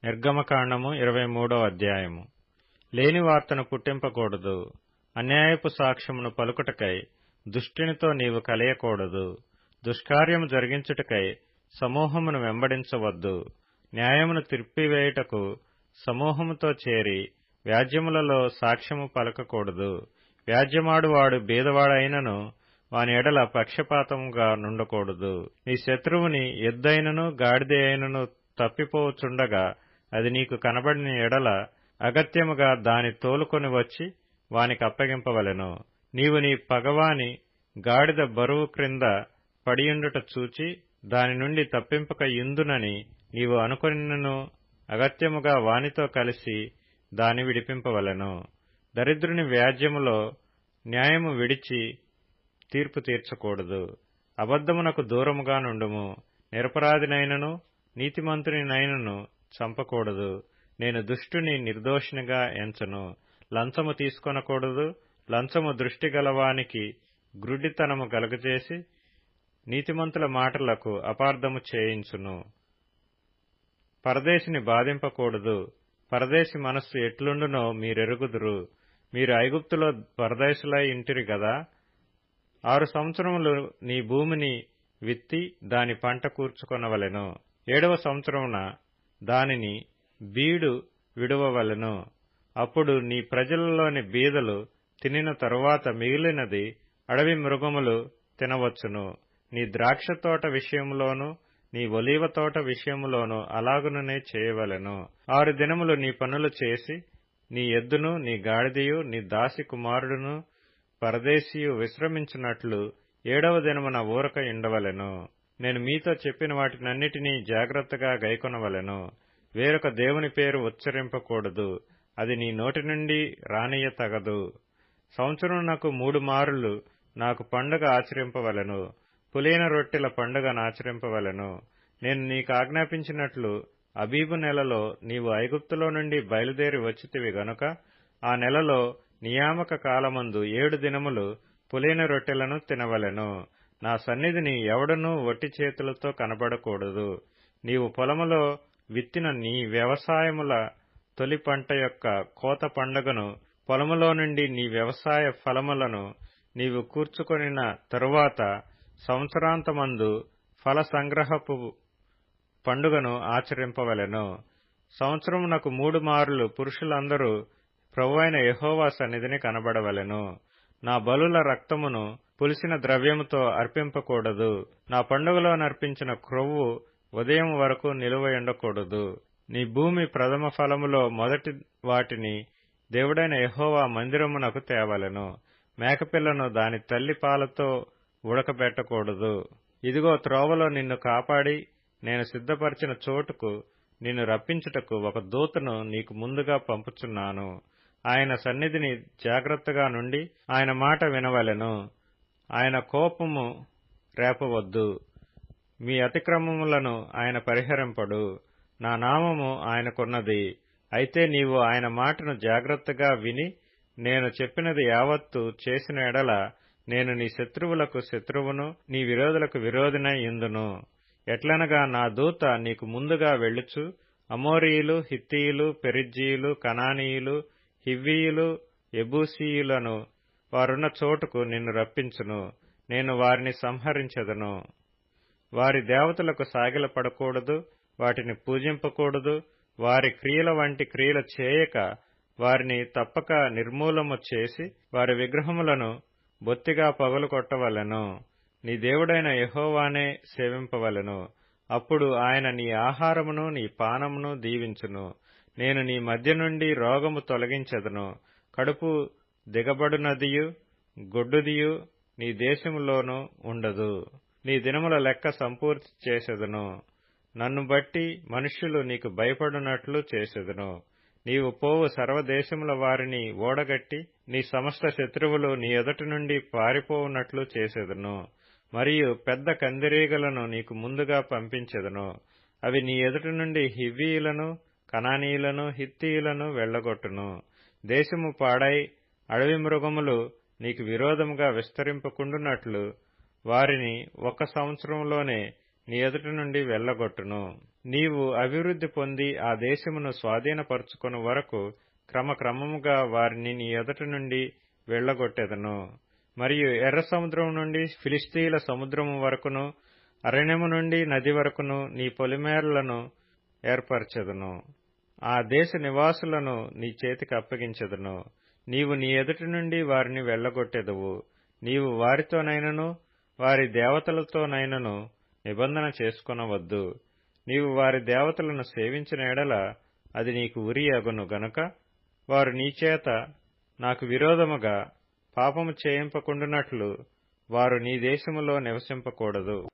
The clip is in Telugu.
నిర్గమకాండము 23వ అధ్యాయము. లేని వార్తను పుట్టింపకూడదు. అన్యాయపు సాక్ష్యమును పలుకుటకై దుష్టునితో నీవు కలయకూడదు. దుష్కార్యము జరిగించుటకై సమూహమును వెంబడించవద్దు. న్యాయమును త్రిప్పివేయుటకు సమూహముతో చేరి వ్యాజ్యములలో సాక్ష్యము పలకకూడదు. వ్యాజ్యమాడువాడు బీదవాడైనను వాని ఎడల పక్షపాతముగా నుండకూడదు. నీ శత్రువుని ఎద్దైనను గాడిద అయినను తప్పిపోవచుండగా అది నీకు కనబడిన ఎడల అగత్యముగా దాని తోలుకొని వచ్చి వానికి అప్పగింపవలెను. నీవు నీ పగవాని గాడిద బరువు క్రింద పడియుండుట చూచి దాని నుండి తప్పింపక యుందునని నీవు అనుకొనినను అగత్యముగా వానితో కలిసి దాని విడిపింపవలెను. దరిద్రుని వ్యాజ్యములో న్యాయము విడిచి తీర్పు తీర్చకూడదు. అబద్ధమునకు దూరముగా నుండుము. నిరపరాధినైనను నీతిమంతునినైనను చంపకూడదు. నేను దుష్టుని నిర్దోషినిగా ఎంచను. లంచము తీసుకొనకూడదు. లంచము దృష్టి గలవానికి గ్రుడ్డితనము కలుగజేసి నీతిమంతుల మాటలకు అపార్థము చేయించును. పరదేశిని బాధింపకూడదు. పరదేశి మనస్సు ఎట్లుండునో మీరెరుగుదురు. మీరు ఐగుప్తులో పరదేశులై ఇంటిరి గదా. 6 సంవత్సరములు నీ భూమిని విత్తి దాని పంట కూర్చుకొనవలెను. 7వ సంవత్సరమున దానిని బీడు విడువవలెను. అప్పుడు నీ ప్రజలలోని బీదలు తినిన తరువాత మిగిలినది అడవి మృగములు తినవచ్చును. నీ ద్రాక్ష తోట విషయములోను నీ ఒలీవ తోట విషయములోను అలాగుననే చేయవలెను. 6 దినములు నీ పనులు చేసి నీ ఎద్దును నీ గాడిదయు నీ దాసి కుమారుడును పరదేశియు విశ్రమించినట్లు 7వ దినమున ఊరక ఉండవలెను. నేను మీతో చెప్పిన వాటినన్నిటినీ జాగ్రత్తగా గైకొనవలెను. వేరొక దేవుని పేరు ఉచ్చరింపకూడదు. అది నీ నోటి నుండి రానియ తగదు. సంవత్సరమునకు 3 మారులు నాకు పండుగ ఆచరింపవలెను. పులియన రొట్టెల పండుగనాచరింపవలెను. నేను నీకు ఆజ్ఞాపించినట్లు అబీబు నెలలో నీవు ఐగుప్తులో నుండి బయలుదేరి వచ్చితివి గనుక ఆ నెలలో నియామక కాలమందు 7 దినములు పులియన రొట్టెలను తినవలెను. నా సన్నిధిని ఎవడనూ ఒట్టి చేతులతో కనబడకూడదు. నీవు పొలములో విత్తిన నీ వ్యవసాయముల తొలి పంట యొక్క కోత పండుగను, పొలములో నుండి నీ వ్యవసాయ ఫలములను నీవు కూర్చుకొనిన తరువాత సంవత్సరాంతమందు ఫల సంగ్రహపు పండుగను ఆచరింపవలెను. సంవత్సరమునకు 3 మారులు పురుషులందరూ ప్రభువైన యెహోవా సన్నిధిని కనబడవలెను. నా బలుల రక్తమును పులిసిన ద్రవ్యముతో అర్పింపకూడదు. నా పండుగలో నర్పించిన క్రొవ్వు ఉదయం వరకు నిలువయుండకూడదు. నీ భూమి ప్రథమ ఫలములో మొదటి వాటిని దేవుడైన యెహోవా మందిరమునకు తేవలెను. మేకపిల్లను దాని తల్లి పాలతో ఉడకబెట్టకూడదు. ఇదిగో త్రోవలో నిన్ను కాపాడి నేను సిద్ధపరిచిన చోటుకు నిన్ను రప్పించుటకు ఒక దూతను నీకు ముందుగా పంపుచున్నాను. ఆయన సన్నిధిని జాగ్రత్తగా నుండి ఆయన మాట వినవలెను. ఆయన కోపము రేపవద్దు. మీ అతిక్రమములను ఆయన పరిహరింపడు. నా నామము ఆయనకున్నది. అయితే నీవు ఆయన మాటను జాగ్రత్తగా విని నేను చెప్పినది యావత్తు చేసిన ఎడల నేను నీ శత్రువులకు శత్రువును నీ విరోధులకు విరోధినై యుందును. ఎట్లనగా నా దూత నీకు ముందుగా వెళ్ళుచు అమోరీయులు, హిత్తీయులు, పెరిజ్జీయులు, కనానీయులు, హివ్వీయులు, యెబూసీయులను వారున్న చోటుకు నిన్ను రప్పించును. నేను వారిని సంహరించెదను. వారి దేవతలకు సాగిలపడకూడదు. వాటిని పూజింపకూడదు. వారి క్రియల వంటి క్రియలు చేయక వారిని తప్పక నిర్మూలము చేసి వారి విగ్రహములను బొత్తిగా పగులుకొట్టవలెను. నీ దేవుడైన యెహోవానే సేవింపవలెను. అప్పుడు ఆయన నీ ఆహారమును నీ పానమును దీవించును. నేను నీ మధ్య నుండి రోగము తొలగించెదను. కడుపు దిగబడునదియు గొడ్డుదియు నీ దేశములోనూ ఉండదు. నీ దినముల లెక్క సంపూర్తి చేసెదను. నన్ను బట్టి మనుష్యులు నీకు భయపడునట్లు చేసెదను. నీవు పోవు సర్వదేశముల వారిని ఓడగట్టి నీ సమస్త శత్రువులు నీ ఎదుటి నుండి పారిపోవునట్లు చేసెదను. మరియు పెద్ద కందిరీగలను నీకు ముందుగా పంపించెదను. అవి నీ ఎదుటి నుండి హివ్వీయులను, కనానీయులను, హిత్తీయులను వెళ్లగొట్టును. దేశము పాడై అడవి మృగములు నీకు విరోధముగా విస్తరింపకుండునట్లు వారిని 1 సంవత్సరంలోనే నీ ఎదుటి నుండి వెళ్లగొట్టును. నీవు అభివృద్ధి పొంది ఆ దేశమును స్వాధీనపరచుకొను వరకు క్రమక్రమముగా వారిని నీ ఎదుట నుండి వెళ్లగొట్టెదను. మరియు ఎర్ర సముద్రం నుండి ఫిలిష్తీయుల సముద్రము వరకును, అరణ్యము నుండి నది వరకును నీ పొలిమేరలను ఏర్పరచెదను. ఆ దేశ నివాసులను నీ చేతికి అప్పగించెదను. నీవు నీ ఎదుటి నుండి వారిని వెళ్లగొట్టెదవు. నీవు వారితోనైనను వారి దేవతలతోనైనను నిబంధన చేసుకొనవద్దు. నీవు వారి దేవతలను సేవించిన ఎడల అది నీకు ఉరి అగును గనుక వారు నీచేత నాకు విరోధముగా పాపము చేయింపకుండునట్లు వారు నీ దేశములో నివసింపకూడదు.